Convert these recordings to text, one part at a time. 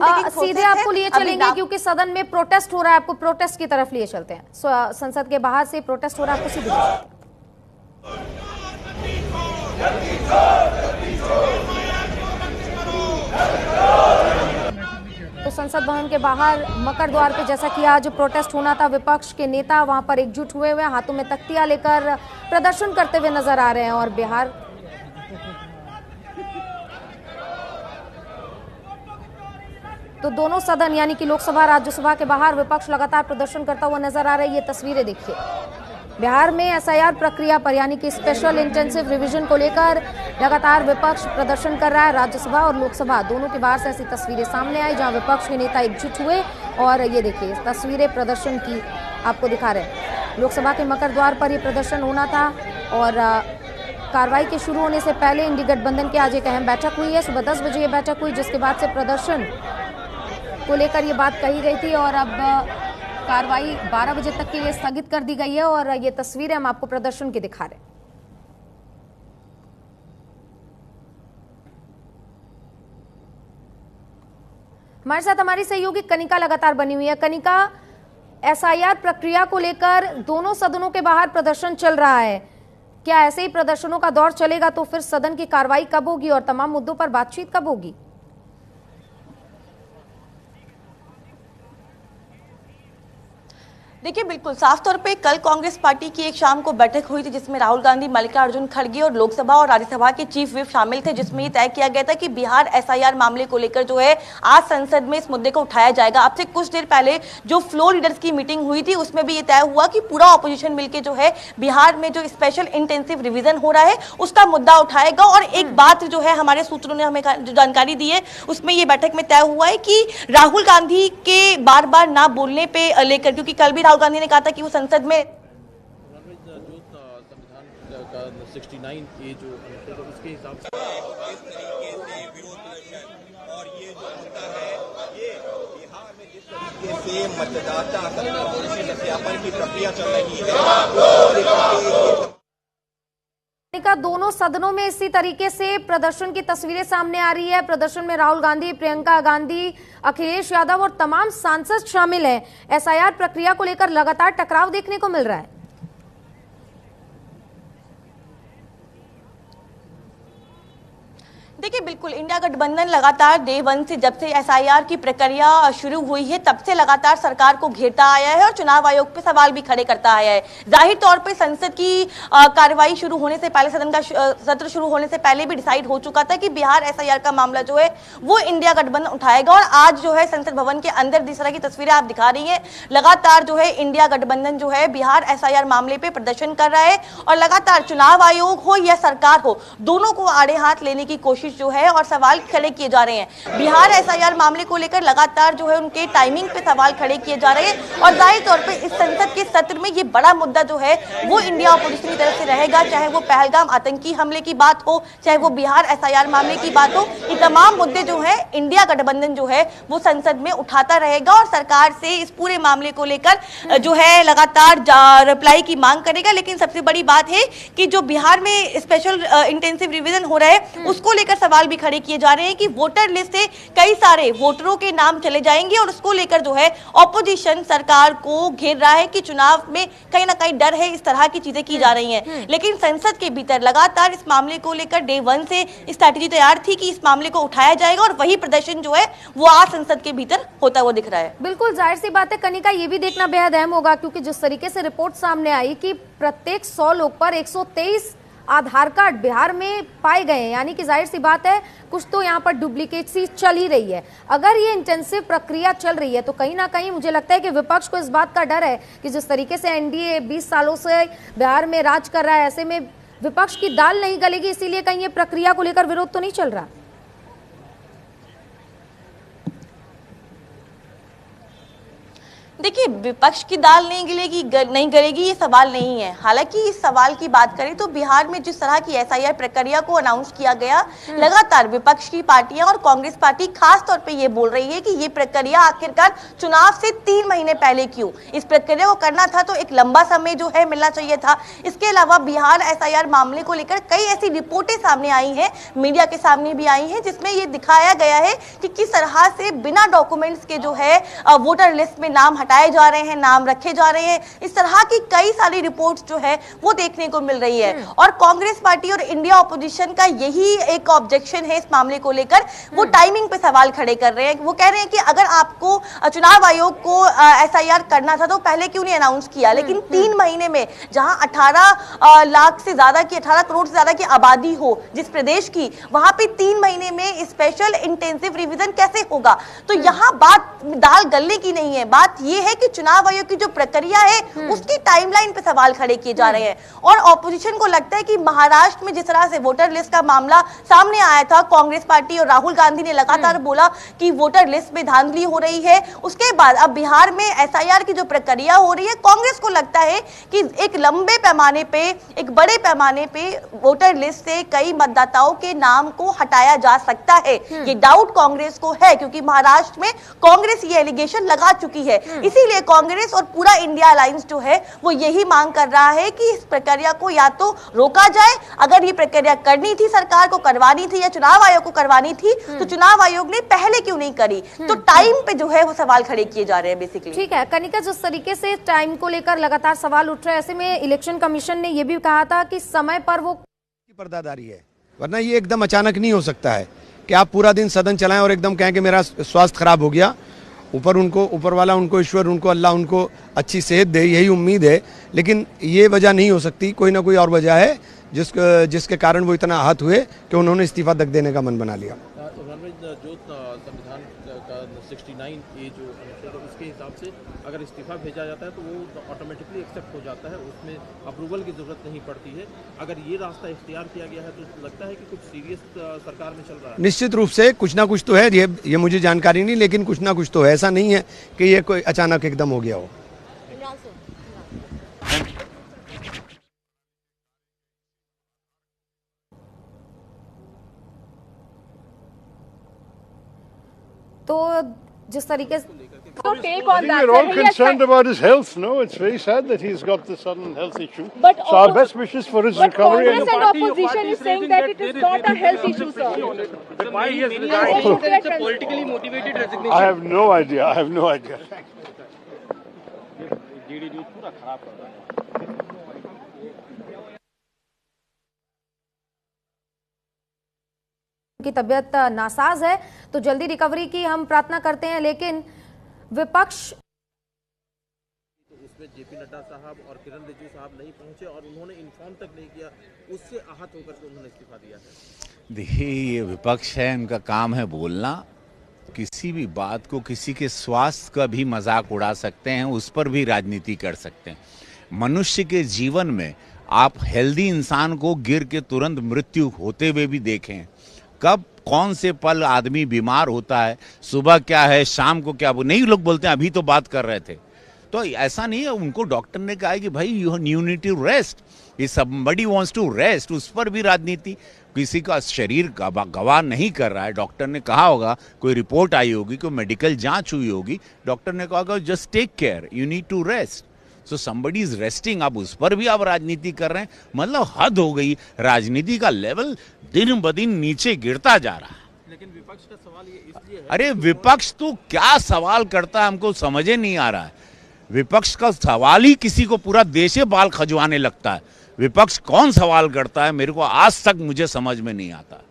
सीधे आपको लिए चलेंगे क्योंकि सदन में प्रोटेस्ट हो रहा है, आपको प्रोटेस्ट की तरफ लिए चलते हैं। संसद के बाहर से प्रोटेस्ट हो रहा है, आपको सीधे तो संसद भवन के बाहर मकर द्वार पे जैसा कि आज प्रोटेस्ट होना था, विपक्ष के नेता वहां पर एकजुट हुए हुए हाथों में तख्तियां लेकर प्रदर्शन करते हुए नजर आ रहे हैं। और बिहार तो दोनों सदन यानी कि लोकसभा राज्यसभा के बाहर विपक्ष लगातार प्रदर्शन करता हुआ नजर आ रहा है। ये तस्वीरें देखिए, बिहार में एसआईआर प्रक्रिया पर यानी कि स्पेशल इंटेंसिव रिवीजन को लेकर लगातार विपक्ष प्रदर्शन कर रहा है। राज्यसभा और लोकसभा दोनों के बाहर से ऐसी तस्वीरें सामने आई जहां विपक्ष के नेता एकजुट हुए। और ये देखिए तस्वीरें प्रदर्शन की आपको दिखा रहे हैं। लोकसभा के मकर द्वार पर यह प्रदर्शन होना था और कार्रवाई के शुरू होने से पहले इंडी गठबंधन की आज एक अहम बैठक हुई है। सुबह 10 बजे ये बैठक हुई, जिसके बाद से प्रदर्शन को लेकर ये बात कही गई थी और अब कार्रवाई 12 बजे तक के लिए स्थगित कर दी गई है। और ये तस्वीरें हम आपको प्रदर्शन की दिखा रहे हैं। हमारे साथ हमारी सहयोगी कनिका लगातार बनी हुई है। कनिका, एसआईआर प्रक्रिया को लेकर दोनों सदनों के बाहर प्रदर्शन चल रहा है, क्या ऐसे ही प्रदर्शनों का दौर चलेगा तो फिर सदन की कार्रवाई कब होगी और तमाम मुद्दों पर बातचीत कब होगी? देखिए, बिल्कुल साफ तौर पे कल कांग्रेस पार्टी की एक शाम को बैठक हुई थी जिसमें राहुल गांधी, मल्लिकार्जुन खड़गे और लोकसभा और राज्यसभा के चीफ व्हिप शामिल थे, जिसमें ये तय किया गया था कि बिहार एसआईआर मामले को लेकर जो है आज संसद में इस मुद्दे को उठाया जाएगा। अब से कुछ देर पहले जो फ्लोर लीडर्स की मीटिंग हुई थी उसमें भी ये तय हुआ कि पूरा ऑपोजिशन मिलकर जो है बिहार में जो स्पेशल इंटेंसिव रिविजन हो रहा है उसका मुद्दा उठाएगा। और एक बात जो है हमारे सूत्रों ने हमें जो जानकारी दी है उसमें ये बैठक में तय हुआ है कि राहुल गांधी के बार बार ना बोलने पे लेकर, क्योंकि कल भी राहुल गांधी ने कहा था कि वो संसद में जो संविधान का 69A जो उसके हिसाब से इस तरीके से विरोध प्रदर्शन और ये जो मुद्दा है ये बिहार में जिस तरीके से मतदाता सत्यापन की प्रक्रिया चल रही है, दोनों सदनों में इसी तरीके से प्रदर्शन की तस्वीरें सामने आ रही है। प्रदर्शन में राहुल गांधी, प्रियंका गांधी, अखिलेश यादव और तमाम सांसद शामिल हैं। एसआईआर प्रक्रिया को लेकर लगातार टकराव देखने को मिल रहा है। देखिए, बिल्कुल इंडिया गठबंधन लगातार डे वन से, जब से एसआईआर की प्रक्रिया शुरू हुई है तब से लगातार सरकार को घेरता आया है और चुनाव आयोग पे सवाल भी खड़े करता आया है। जाहिर तौर पे संसद की कार्रवाई शुरू होने से पहले, सदन का सत्र शुरू होने से पहले भी डिसाइड हो चुका था कि बिहार एसआईआर का मामला जो है वो इंडिया गठबंधन उठाएगा। और आज जो है संसद भवन के अंदर जिस तरह की तस्वीरें आप दिखा रही है, लगातार जो है इंडिया गठबंधन जो है बिहार एसआईआर मामले पे प्रदर्शन कर रहा है और लगातार चुनाव आयोग हो या सरकार हो, दोनों को आड़े हाथ लेने की कोशिश जो है और सवाल खड़े किए जा रहे हैं। बिहार एसआईआर मामले को लेकर लगातार जो है उनके टाइमिंग पे सवाल खड़े किए जा रहे हैं और जाहिर तौर पे इस संसद के सत्र में ये बड़ा मुद्दा जो है वो इंडिया अपोजिशन की तरफ से रहेगा, चाहे वो पहलगाम आतंकी हमले की बात हो, चाहे वो बिहार एसआईआर मामले की बात हो। ये तमाम मुद्दे जो है इंडिया गठबंधन जो है वो संसद में उठाता रहेगा और सरकार से इस पूरे मामले को लेकर जो है लगातार रिप्लाई की मांग करेगा। लेकिन सबसे बड़ी बात है कि जो बिहार में स्पेशल इंटेंसिव रिवीजन हो रहा है उसको लेकर सवाल भी खड़े किए जा रहे हैं कि वोटर लिस्ट से कई सारे वोटरों के नाम चले जाएंगे और उसको लेकर जो है ऑपोजिशन सरकार को घेर रहा है कि चुनाव में कहीं ना कहीं डर है, इस तरह की चीजें की जा रही हैं। लेकिन संसद के भीतर लगातार इस मामले को लेकर डे वन से स्ट्रैटेजी तैयार थी कि इस मामले को उठाया जाएगा और वही प्रदर्शन जो है वो आज संसद के भीतर होता हुआ दिख रहा है। बिल्कुल जाहिर सी बात है कनिका, ये भी देखना बेहद अहम होगा क्योंकि जिस तरीके से रिपोर्ट सामने आई कि प्रत्येक 100 लोग पर 123 आधार कार्ड बिहार में पाए गए हैं, यानी कि जाहिर सी बात है कुछ तो यहाँ पर डुप्लीकेसी चल ही रही है। अगर ये इंटेंसिव प्रक्रिया चल रही है तो कहीं ना कहीं मुझे लगता है कि विपक्ष को इस बात का डर है कि जिस तरीके से एनडीए 20 सालों से बिहार में राज कर रहा है, ऐसे में विपक्ष की दाल नहीं गलेगी, इसीलिए कहीं ये प्रक्रिया को लेकर विरोध तो नहीं चल रहा। देखिए, विपक्ष की दाल नहीं गलेगी ये सवाल नहीं है। हालांकि इस सवाल की बात करें तो बिहार में जिस तरह की एसआईआर प्रक्रिया को अनाउंस किया गया, लगातार विपक्ष की पार्टियां और कांग्रेस पार्टी खास तौर पे ये बोल रही है कि ये प्रक्रिया आखिरकार चुनाव से 3 महीने पहले क्यों? इस प्रक्रिया को करना था तो एक लंबा समय जो है मिलना चाहिए था। इसके अलावा बिहार एसआईआर मामले को लेकर कई ऐसी रिपोर्टें सामने आई हैं, मीडिया के सामने भी आई हैं, जिसमें ये दिखाया गया है कि किस तरह से बिना डॉक्यूमेंट्स के जो है वोटर लिस्ट में नाम हटाए जा रहे हैं, नाम रखे जा रहे हैं। इस तरह की कई सारी रिपोर्ट्स जो है वो देखने को मिल रही है और कांग्रेस पार्टी और इंडिया ऑपोजिशन का यही एक ऑब्जेक्शन है इस मामले को लेकर। वो टाइमिंग पे सवाल खड़े कर रहे हैं। वो कह रहे हैं कि अगर आपको चुनाव आयोग को एसआईआर करना था तो पहले क्यों नहीं अनाउंस किया? लेकिन 3 महीने में जहां 18 लाख से ज्यादा की 18 करोड़ से ज्यादा की आबादी हो जिस प्रदेश की, वहां पे 3 महीने में स्पेशल इंटेंसिव रिवीजन कैसे होगा? तो यहाँ बात दाल गलने की नहीं है, बात यह है कि चुनाव आयोग की जो प्रक्रिया है उसकी टाइमलाइन पे सवाल खड़े किए जा रहे हैं। और ऑपोजिशन को लगता है कि महाराष्ट्र में जिस तरह से वोटर लिस्ट का मामला सामने आया था, कांग्रेस पार्टी और राहुल गांधी ने लगातार बोला कि वोटर लिस्ट में धांधली हो रही है, उसके बाद अब बिहार में एसआईआर की जो प्रक्रिया हो रही है, कांग्रेस को लगता है कि एक लंबे पैमाने पे, एक बड़े पैमाने पे वोटर लिस्ट से कई मतदाताओं के नाम को हटाया जा सकता है। ये डाउट कांग्रेस को है क्योंकि महाराष्ट्र में कांग्रेस ये एलिगेशन लगा चुकी है। इसीलिए कांग्रेस और पूरा इंडिया अलायंस जो है वो यही मांग कर रहा है कि इस प्रक्रिया को या तो रोका जाए, अगर ये प्रक्रिया करनी थी, सरकार को करवानी थी या चुनाव आयोग को करवानी थी, तो चुनाव आयोग ने पहले क्यों नहीं करी? तो टाइम पे जो है वो सवाल खड़े किए जा रहे हैं बेसिकली। ठीक है कनिका, जिस तरीके से टाइम को लेकर लगातार सवाल उठ रहे हैं, ऐसे में इलेक्शन कमीशन ने यह भी कहा था कि समय पर वो पर्दादारी है, वरना ये एकदम अचानक नहीं हो सकता है कि आप पूरा दिन सदन चलाएं और एकदम कहें कि मेरा स्वास्थ्य खराब हो गया। ऊपर वाला उनको, ईश्वर उनको, अल्लाह उनको अच्छी सेहत दे, यही उम्मीद है। लेकिन ये वजह नहीं हो सकती, कोई ना कोई और वजह है जिसके कारण वो इतना आहत हुए कि उन्होंने इस्तीफा तक देने का मन बना लिया। जो संविधान का 69A जो अनुच्छेद है उसके हिसाब से अगर इस्तीफा भेजा जाता है तो वो ऑटोमेटिकली एक्सेप्ट हो जाता है, उसमें अप्रूवल की जरूरत नहीं पड़ती है। अगर ये रास्ता इख्तियार किया गया है तो लगता है कि कुछ सीरियस सरकार में चल रहा है। निश्चित रूप से कुछ ना कुछ तो है, ये मुझे जानकारी नहीं, लेकिन कुछ ना कुछ तो है। ऐसा नहीं है कि ये कोई अचानक एकदम हो गया हो। तो जिस तरीके से we're all concerned about his health. No, it's very sad that he's got this sudden health issue. But so our best wishes for his recovery. Congress and opposition is saying that it is not a health issue, sir. But why he has resigned? It's a politically motivated resignation. I have no idea. I have no idea. की तबीयत NASA's है तो जल्दी recovery की हम प्रार्थना करते हैं, लेकिन विपक्ष उसमें जेपी नड्डा साहब और किरण रिजिजू साहब नहीं पहुंचे और उन्होंने इन्फॉर्म तक नहीं किया, उससे आहत होकर के उन्होंने इस्तीफा दिया है। देखिए, ये विपक्ष है, इनका काम है बोलना। किसी भी बात को, किसी के स्वास्थ्य का भी मजाक उड़ा सकते हैं, उस पर भी राजनीति कर सकते हैं। मनुष्य के जीवन में आप हेल्दी इंसान को गिर के तुरंत मृत्यु होते हुए भी देखें। कब कौन से पल आदमी बीमार होता है, सुबह क्या है, शाम को क्या, वो नहीं लोग बोलते हैं, अभी तो बात कर रहे थे। तो ऐसा नहीं है, उनको डॉक्टर ने कहा है कि भाई you need to rest, if somebody wants to rest, उस पर भी राजनीति। किसी का शरीर गवाह नहीं कर रहा है, डॉक्टर ने कहा होगा, कोई रिपोर्ट आई होगी, कोई मेडिकल जांच हुई होगी, डॉक्टर ने कहा होगा just take care, you need to rest, so somebody is resting. अब उस पर भी आप राजनीति कर रहे हैं, मतलब हद हो गई। राजनीति का लेवल दिन ब दिन नीचे गिरता जा रहा है। लेकिन विपक्ष का सवाल ये इसलिए है, अरे विपक्ष तो क्या सवाल करता है, हमको समझ ही नहीं आ रहा है। विपक्ष का सवाल ही किसी को पूरा देशे बाल खजवाने लगता है। विपक्ष कौन सवाल करता है, मेरे को आज तक मुझे समझ में नहीं आता।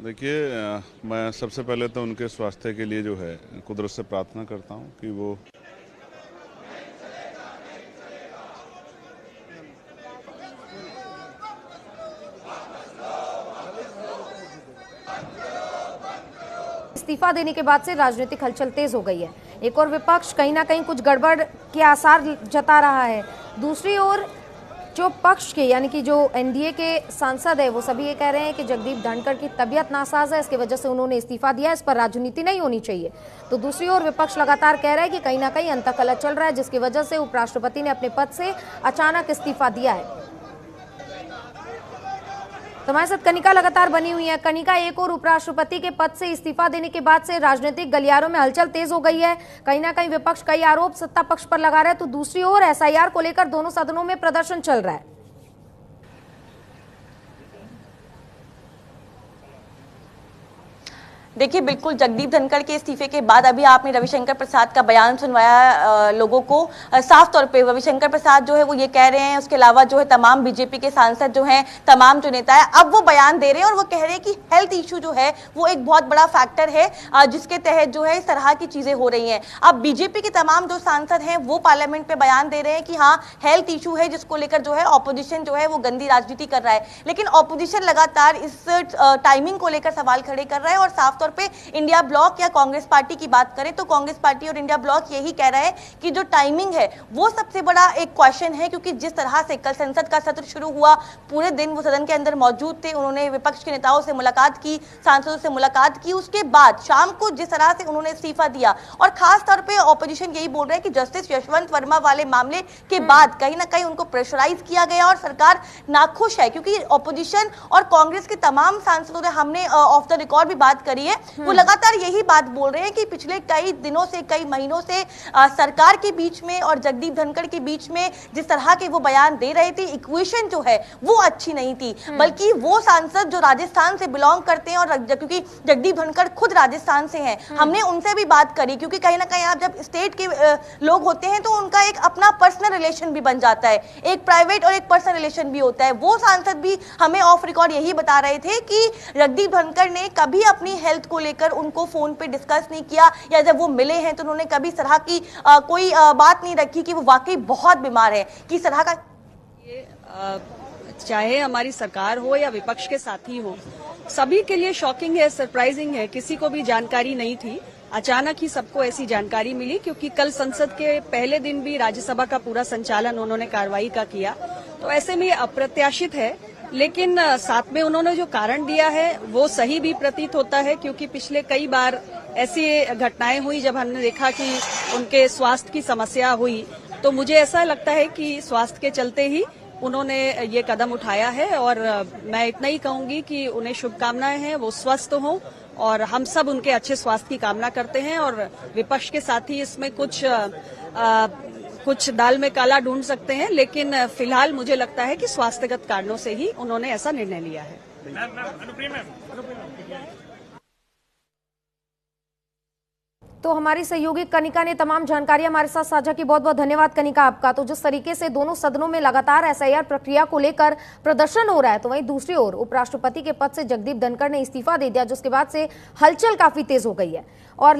देखिए, मैं सबसे पहले तो उनके स्वास्थ्य के लिए जो है कुदरत से प्रार्थना करता हूं कि वो इस्तीफा देने के बाद से राजनीतिक हलचल तेज हो गई है। एक और विपक्ष कहीं ना कहीं कुछ गड़बड़ के आसार जता रहा है, दूसरी ओर जो पक्ष के यानी कि जो एनडीए के सांसद है वो सभी ये कह रहे हैं कि जगदीप धनखड़ की तबीयत नासाज है, इसकी वजह से उन्होंने इस्तीफा दिया, इस पर राजनीति नहीं होनी चाहिए। तो दूसरी ओर विपक्ष लगातार कह रहा है कि कहीं ना कहीं अंतकलह चल रहा है, जिसकी वजह से उपराष्ट्रपति ने अपने पद से अचानक इस्तीफा दिया है। तो हमारे साथ कनिका लगातार बनी हुई है। कनिका, एक और उपराष्ट्रपति के पद से इस्तीफा देने के बाद से राजनीतिक गलियारों में हलचल तेज हो गई है। कहीं ना कहीं विपक्ष कई आरोप सत्ता पक्ष पर लगा रहा है, तो दूसरी ओर एसआईआर को लेकर दोनों सदनों में प्रदर्शन चल रहा है। देखिए, बिल्कुल जगदीप धनखड़ के इस्तीफे के बाद अभी आपने रविशंकर प्रसाद का बयान सुनवाया लोगों को। साफ तौर पे रविशंकर प्रसाद जो है वो ये कह रहे हैं, उसके अलावा जो है तमाम बीजेपी के सांसद जो हैं, तमाम जो नेता है, अब वो बयान दे रहे हैं और वो कह रहे हैं कि हेल्थ इशू जो है वो एक बहुत बड़ा फैक्टर है जिसके तहत जो है इस तरह की चीजें हो रही हैं। अब बीजेपी के तमाम जो सांसद हैं वो पार्लियामेंट पे बयान दे रहे हैं कि हाँ हेल्थ इशू है, जिसको लेकर जो है ऑपोजिशन जो है वो गंदी राजनीति कर रहा है। लेकिन ऑपोजिशन लगातार इस टाइमिंग को लेकर सवाल खड़े कर रहा है और साफ पे इंडिया ब्लॉक या कांग्रेस पार्टी की बात करें तो कांग्रेस पार्टी और इंडिया ब्लॉक यही कह रहा है कि जो टाइमिंग है वो सबसे बड़ा एक क्वेश्चन है, क्योंकि जिस तरह से कल संसद का सत्र शुरू हुआ, पूरे दिन वो सदन के अंदर मौजूद थे, उन्होंने विपक्ष के नेताओं से मुलाकात की, सांसदों से मुलाकात की, उसके बाद शाम को जिस तरह से उन्होंने इस्तीफा दिया और खास तौर पे ऑपोजिशन यही बोल रहा है कि जस्टिस यशवंत वर्मा वाले मामले के बाद कहीं ना कहीं उनको प्रेशराइज किया गया और सरकार नाखुश है, क्योंकि ऑपोजिशन और कांग्रेस के तमाम सांसदों ने, हमने ऑफ द रिकॉर्ड भी बात करी है, वो लगातार यही बात बोल रहे हैं कि पिछले कई दिनों से, कई महीनों से सरकार के बीच में और जगदीप धनखड़ के बीच में जिस तरह के वो बयान दे रहे थे, इक्वेशन जो है वो अच्छी नहीं थी। बल्कि वो सांसद जो राजस्थान से बिलोंग करते हैं, और क्योंकि जगदीप धनखड़ खुद राजस्थान से हैं, हमने उनसे भी बात करी, क्योंकि कहीं ना कहीं आप जब स्टेट के लोग होते हैं तो उनका एक अपना पर्सनल रिलेशन भी बन जाता है, एक प्राइवेट और एक पर्सनल रिलेशन भी होता है। वो सांसद भी हमें ऑफ रिकॉर्ड यही बता रहे थे कि जगदीप धनखड़ ने कभी अपनी हेल्थ को लेकर उनको फोन पे डिस्कस नहीं किया, या जब वो मिले हैं तो उन्होंने कभी इस तरह की कोई बात नहीं रखी कि वो वाकई बहुत बीमार है, कि इस तरह का चाहे हमारी सरकार हो या विपक्ष के साथी हो, सभी के लिए शॉकिंग है, सरप्राइजिंग है। किसी को भी जानकारी नहीं थी, अचानक ही सबको ऐसी जानकारी मिली, क्योंकि कल संसद के पहले दिन भी राज्यसभा का पूरा संचालन उन्होंने कार्रवाई का किया, तो ऐसे में अप्रत्याशित है। लेकिन साथ में उन्होंने जो कारण दिया है वो सही भी प्रतीत होता है, क्योंकि पिछले कई बार ऐसी घटनाएं हुई जब हमने देखा कि उनके स्वास्थ्य की समस्या हुई, तो मुझे ऐसा लगता है कि स्वास्थ्य के चलते ही उन्होंने ये कदम उठाया है। और मैं इतना ही कहूंगी कि उन्हें शुभकामनाएं हैं, वो स्वस्थ हों, और हम सब उनके अच्छे स्वास्थ्य की कामना करते हैं। और विपक्ष के साथी इसमें कुछ दाल में काला ढूंढ सकते हैं, लेकिन फिलहाल मुझे लगता है कि स्वास्थ्यगत कारणों से ही उन्होंने ऐसा निर्णय लिया है। तो हमारी सहयोगी कनिका ने तमाम जानकारी हमारे साथ साझा की। बहुत बहुत धन्यवाद कनिका आपका। तो जिस तरीके से दोनों सदनों में लगातार एसआईआर प्रक्रिया को लेकर प्रदर्शन हो रहा है, तो वहीं दूसरी ओर उपराष्ट्रपति के पद से जगदीप धनखड़ ने इस्तीफा दे दिया, जिसके बाद से हलचल काफी तेज हो गई है और